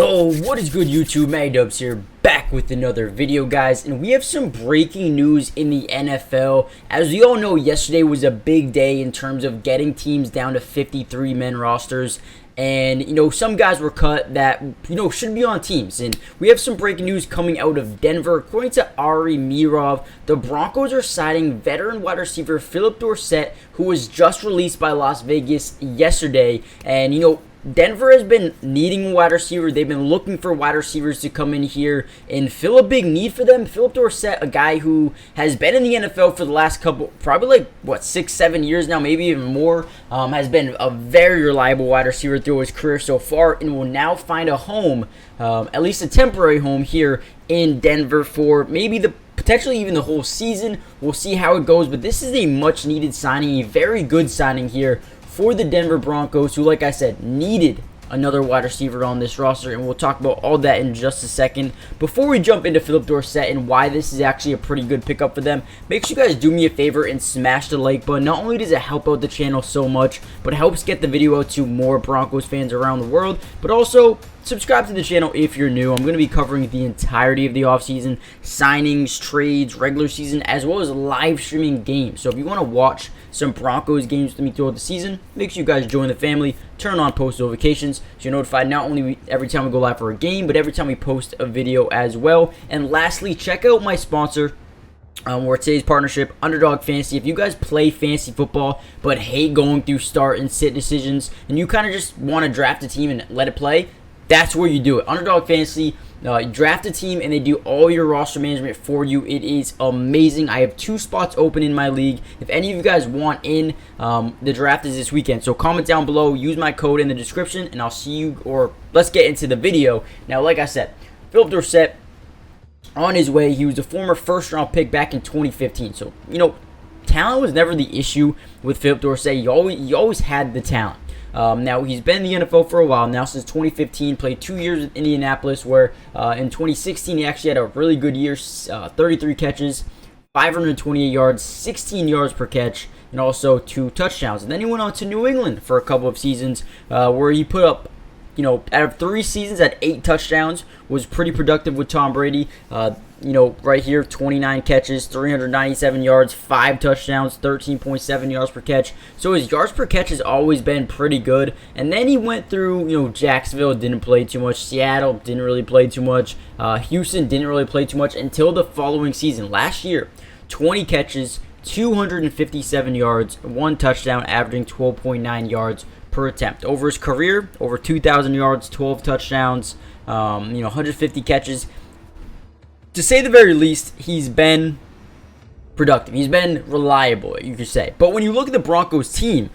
Yo, what is good YouTube? Dubs here, back with another video, guys, and we have some breaking news in the NFL. As we all know, yesterday was a big day in terms of getting teams down to 53-man rosters, and some guys were cut that should be on teams. And we have some breaking news coming out of Denver. According to Ari Mirov, the Broncos are signing veteran wide receiver Philip Dorsett, who was just released by Las Vegas yesterday. And Denver has been needing a wide receiver. They've been looking for wide receivers to come in here and fill a big need for them. Philip Dorsett, a guy who has been in the NFL for the last couple, probably 6-7 years now, maybe even more, has been a very reliable wide receiver through his career so far, and will now find a home, at least a temporary home here in Denver for maybe potentially even the whole season. We'll see how it goes, but this is a much needed signing, a very good signing here for the Denver Broncos, who, like I said, needed another wide receiver on this roster, and we'll talk about all that in just a second. Before we jump into Philip Dorsett and why this is actually a pretty good pickup for them, make sure you guys do me a favor and smash the like button. Not only does it help out the channel so much, but it helps get the video out to more Broncos fans around the world, but also subscribe to the channel if you're new. I'm going to be covering the entirety of the offseason, signings, trades, regular season, as well as live streaming games. So if you want to watch some Broncos games with me throughout the season, make sure you guys join the family, turn on post notifications so you're notified not only every time we go live for a game, but every time we post a video as well. And lastly, check out my sponsor, or today's partnership, Underdog Fantasy. If you guys play fantasy football but hate going through start and sit decisions, and you kind of just want to draft a team and let it play, that's where you do it. Underdog Fantasy, you draft a team and they do all your roster management for you. It is amazing. I have 2 spots open in my league. If any of you guys want in, the draft is this weekend. So comment down below, use my code in the description, and I'll see you, or let's get into the video. Now, like I said, Philip Dorsett on his way. He was a former first-round pick back in 2015. So, talent was never the issue with Philip Dorsett. He always had the talent. Now, he's been in the NFL for a while now, since 2015, played 2 years with Indianapolis, where in 2016 he actually had a really good year, 33 catches, 528 yards, 16 yards per catch, and also 2 touchdowns. And then he went on to New England for a couple of seasons, where he put up, out of 3 seasons at 8 touchdowns, was pretty productive with Tom Brady. Right here, 29 catches, 397 yards, 5 touchdowns, 13.7 yards per catch. So his yards per catch has always been pretty good. And then he went through, Jacksonville, didn't play too much. Seattle didn't really play too much. Houston didn't really play too much until the following season. Last year, 20 catches, 257 yards, 1 touchdown, averaging 12.9 yards per attempt. Over his career, over 2,000 yards, 12 touchdowns, 150 catches. To say the very least, he's been productive. He's been reliable, you could say. But when you look at the Broncos team,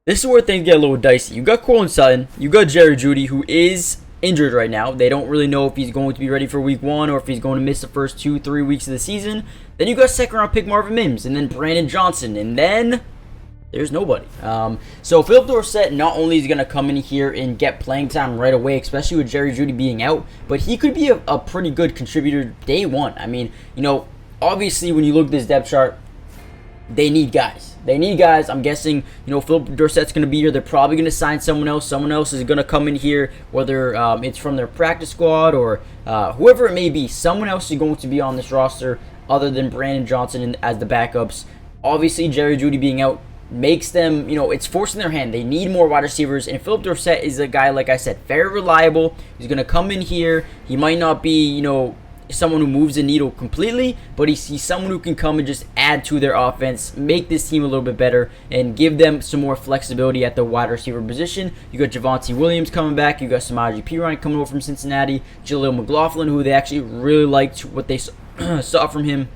this is where things get a little dicey. You got Courtland Sutton, you got Jerry Jeudy, who is injured right now. They don't really know if he's going to be ready for week 1 or if he's going to miss the first 2-3 weeks of the season. Then you got second-round pick Marvin Mims, and then Brandon Johnson, and then there's nobody. So Philip Dorsett not only is going to come in here and get playing time right away, especially with Jerry Jeudy being out, but he could be a pretty good contributor day one. I mean, obviously when you look at this depth chart, they need guys. I'm guessing, Philip Dorsett's going to be here. They're probably going to sign someone else. Someone else is going to come in here, whether it's from their practice squad or whoever it may be. Someone else is going to be on this roster other than Brandon Johnson as the backups. Obviously, Jerry Jeudy being out makes them, it's forcing their hand. They need more wide receivers, and Philip Dorsett is a guy, like I said, very reliable. He's going to come in here. He might not be, someone who moves the needle completely, but he's someone who can come and just add to their offense, make this team a little bit better, and give them some more flexibility at the wide receiver position. You got Javonte Williams coming back. You got Samaje Perine coming over from Cincinnati. Jaleel McLaughlin, who they actually really liked what they saw from him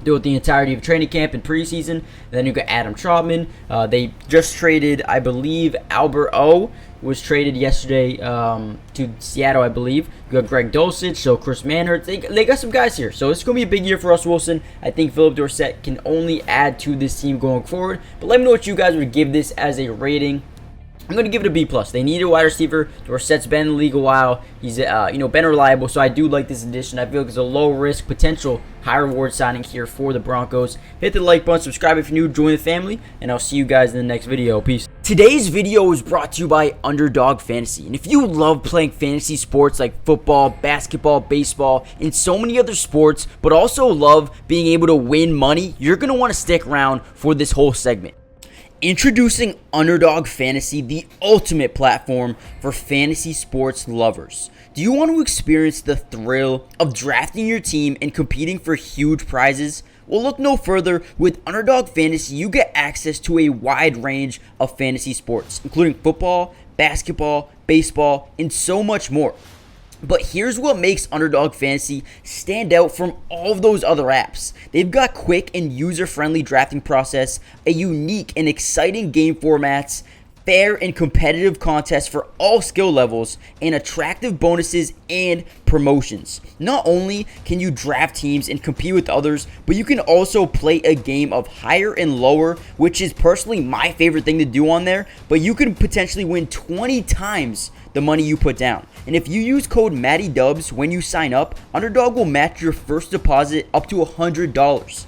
throughout the entirety of training camp and preseason. And then you got Adam Trautman. They just traded, I believe, Albert O was traded yesterday to Seattle, I believe. You got Greg Dulcich, so Chris Manhurst. They got some guys here. So it's going to be a big year for Russell Wilson. I think Philip Dorsett can only add to this team going forward. But let me know what you guys would give this as a rating. I'm going to give it a B+. They need a wide receiver. Dorsett's been in the league a while. He's been reliable, so I do like this addition. I feel like it's a low-risk, potential high-reward signing here for the Broncos. Hit the like button, subscribe if you're new, join the family, and I'll see you guys in the next video. Peace. Today's video is brought to you by Underdog Fantasy, and if you love playing fantasy sports like football, basketball, baseball, and so many other sports, but also love being able to win money, you're going to want to stick around for this whole segment. Introducing Underdog Fantasy, the ultimate platform for fantasy sports lovers. Do you want to experience the thrill of drafting your team and competing for huge prizes? Well, look no further. With Underdog Fantasy, you get access to a wide range of fantasy sports, including football, basketball, baseball, and so much more. But here's what makes Underdog Fantasy stand out from all of those other apps. They've got quick and user-friendly drafting process, a unique and exciting game formats, fair and competitive contests for all skill levels, and attractive bonuses and promotions. Not only can you draft teams and compete with others, but you can also play a game of higher and lower, which is personally my favorite thing to do on there, but you can potentially win 20 times the money you put down. And if you use code MattyDubs when you sign up, Underdog will match your first deposit up to $100.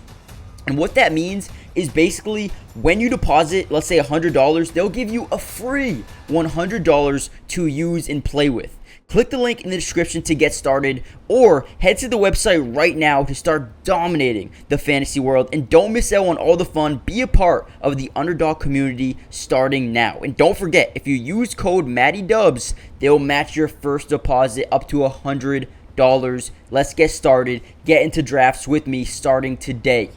And what that means is basically when you deposit, let's say $100, they'll give you a free $100 to use and play with. Click the link in the description to get started, or head to the website right now to start dominating the fantasy world. And don't miss out on all the fun. Be a part of the Underdog community starting now. And don't forget, if you use code MattyDubs, they'll match your first deposit up to $100. Let's get started. Get into drafts with me starting today.